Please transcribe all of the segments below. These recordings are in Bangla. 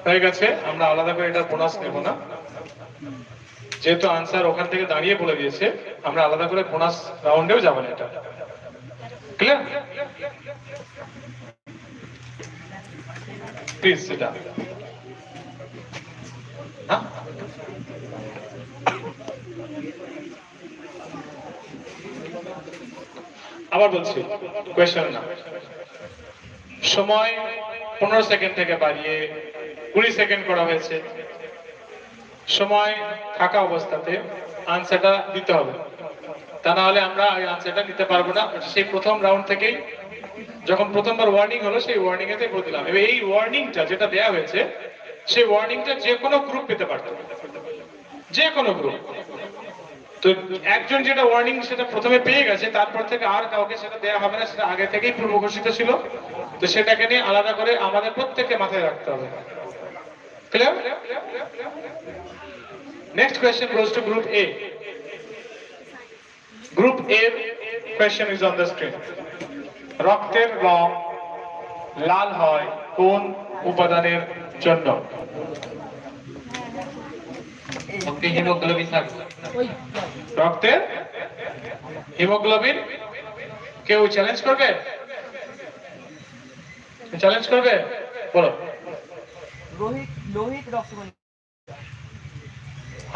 হয়ে গেছে, আমরা আলাদা করে এটা বোনাস নেব না, যেহেতু আনসার ওখান থেকে দাঁড়িয়ে বলে দিয়েছে, আমরা আলাদা করে বোনাস রাউন্ডেও যাব না। এটা ক্লিয়ার? প্লিজ সেটা আবার বলছি, কোয়েশ্চেন না, সময় 15 সেকেন্ড থেকে বাড়িয়ে 20 সেকেন্ড করা হয়েছে। সময় থাকা অবস্থাতে আনসারটা দিতে হবে, তা না হলে আমরা ওই আনসারটা নিতে পারবো না। সেই প্রথম রাউন্ড থেকেই যখন প্রথমবার ওয়ার্নিং হলো, সেই ওয়ার্নিং এতে বলে দিলাম। এবার এই ওয়ার্নিংটা যেটা দেয়া হয়েছে, সেই ওয়ার্নিংটা যে কোনো গ্রুপ পেতে পারতো, যে কোনো গ্রুপ। তো একজন যেটা ওয়ার্নিং সেটা প্রথমে পেয়ে গেছে, তারপর থেকে আর কাউকে সেটা দেওয়া হবে না, সেটা আগে থেকেই পূর্ব ঘোষিত ছিল। তো সেটাকে নিয়ে আলাদা করে আমাদের প্রত্যেককে মাথায় রাখতে হবে। Clear? Next question goes to group A. Group a question is on the screen. রক্তের রং লাল হয় কোন উপাদানের জন্য? হিমোগ্লোবিন। রক্তের হিমোগ্লোবিন। কেউ চ্যালেঞ্জ করবে? চ্যালেঞ্জ করবে? বলো। লোহিত রক্তকণিকা।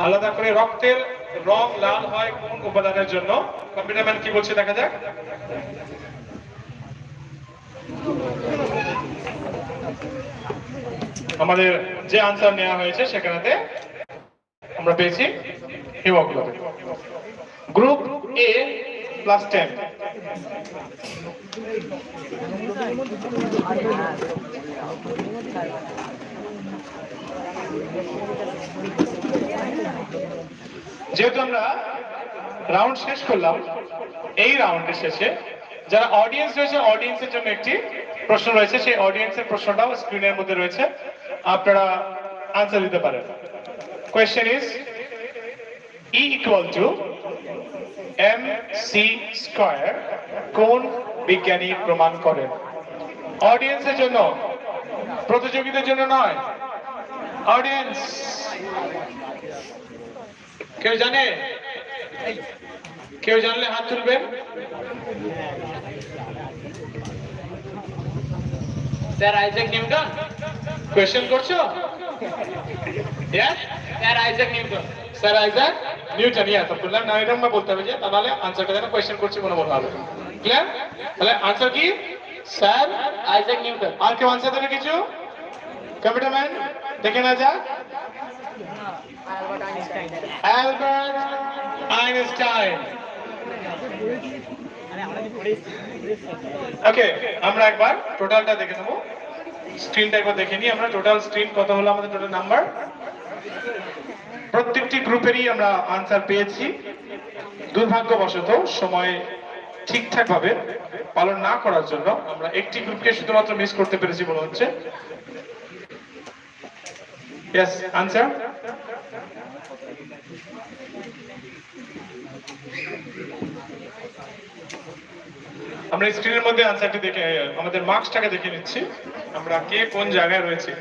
আলাদা করে রক্তের রং লাল হয় কোন উপাদানের জন্য? কম্পিউটার ম্যান কি বলছে দেখা যাক। আমাদের যে আনসার নেওয়া হয়েছে সেখানে আমরা পেয়েছি হিমোগ্লোবিন। গ্রুপ এ +10। যেহেতু আমরা রাউন্ড শেষ করলাম, এই রাউন্ডের শেষে যারা অডিয়েন্স রয়েছে, অডিয়েন্সের জন্য একটি প্রশ্ন রয়েছে। সেই অডিয়েন্সের প্রশ্নটাও স্ক্রিনের মধ্যে রয়েছে, আপনারা আনসার দিতে পারেন। কোয়েশ্চেন ইজ E = mc² কোন বিজ্ঞানী প্রমাণ করেন? অডিয়েন্সের জন্য, প্রতিযোগীদের জন্য নয়। অডিয়েন্স কেউ জানে? কেউ জানলে হাত তুলবেন। Sir Isaac Newton. কোয়েশ্চেন করছো? Sir Isaac Newton. Sir Isaac Newton. তো বললাম না, এরকম বলতে হবে যে, তাহলে আনসারটা যেন কোয়েশ্চেন করছি মনে মনে হবে। ক্লিয়ার? তাহলে আনসার কি? Sir Isaac Newton. আর কেউ আনসার দেবে কিছু? কম্পিউটার ম্যান দেখে না যাক। Albert Einstein. ওকে, আমরা একবার টোটালটা দেখে নেবো। স্ক্রিনটা একবার দেখে নিই আমরা, টোটাল স্ক্রিন কত হলো আমাদের টোটাল নাম্বার। প্রত্যেকটি গ্রুপেরই আমরা আনসার পেয়েছি। দুর্ভাগ্যবশত সময় ঠিকঠাক ভাবে পালন না করার জন্য আমরা একটি গ্রুপকে শুধুমাত্র মিস করতে পেরেছি মনে হচ্ছে। Yes, answer. আমরা স্ক্রিনের মধ্যে আনসারটি দেখে আমাদের মার্কসটাকে দেখে নিচ্ছি, আমরা কে কোন জায়গায় রয়েছে।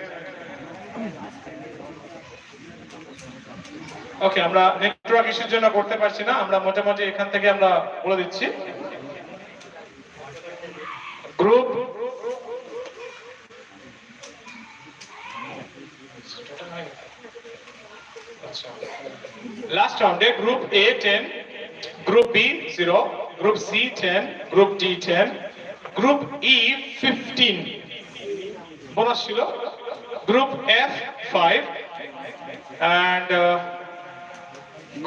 ওকে, আমরা নেটওয়ার্ক ইস্যুর জন্য করতে পারছি না, আমরা মোটামুটি এখান থেকে আমরা বলে দিচ্ছি। গ্রুপ লাস্ট রাউন্ডে group A 10, group B 0, group C 10, group D 10, group E 15 bonus ছিল, group F 5 and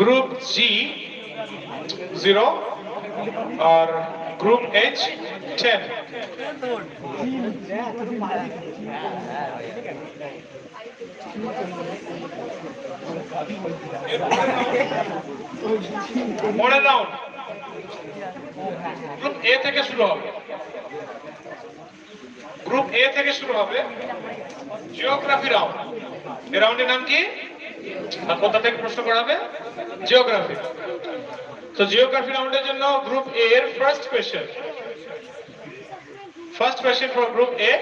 group G 0 और গ্রুপ H 10। পরের রাউন্ড গ্রুপ এ থেকে শুরু হবে। গ্রুপ এ থেকে শুরু হবে জিওগ্রাফি রাউন্ড। এই রাউন্ডের নাম কি? কোথা থেকে প্রশ্ন করা হবে? জিওগ্রাফি। তো জিওগ্রাফি রাউন্ডের জন্য গ্রুপ এ এর first question. First question for group A.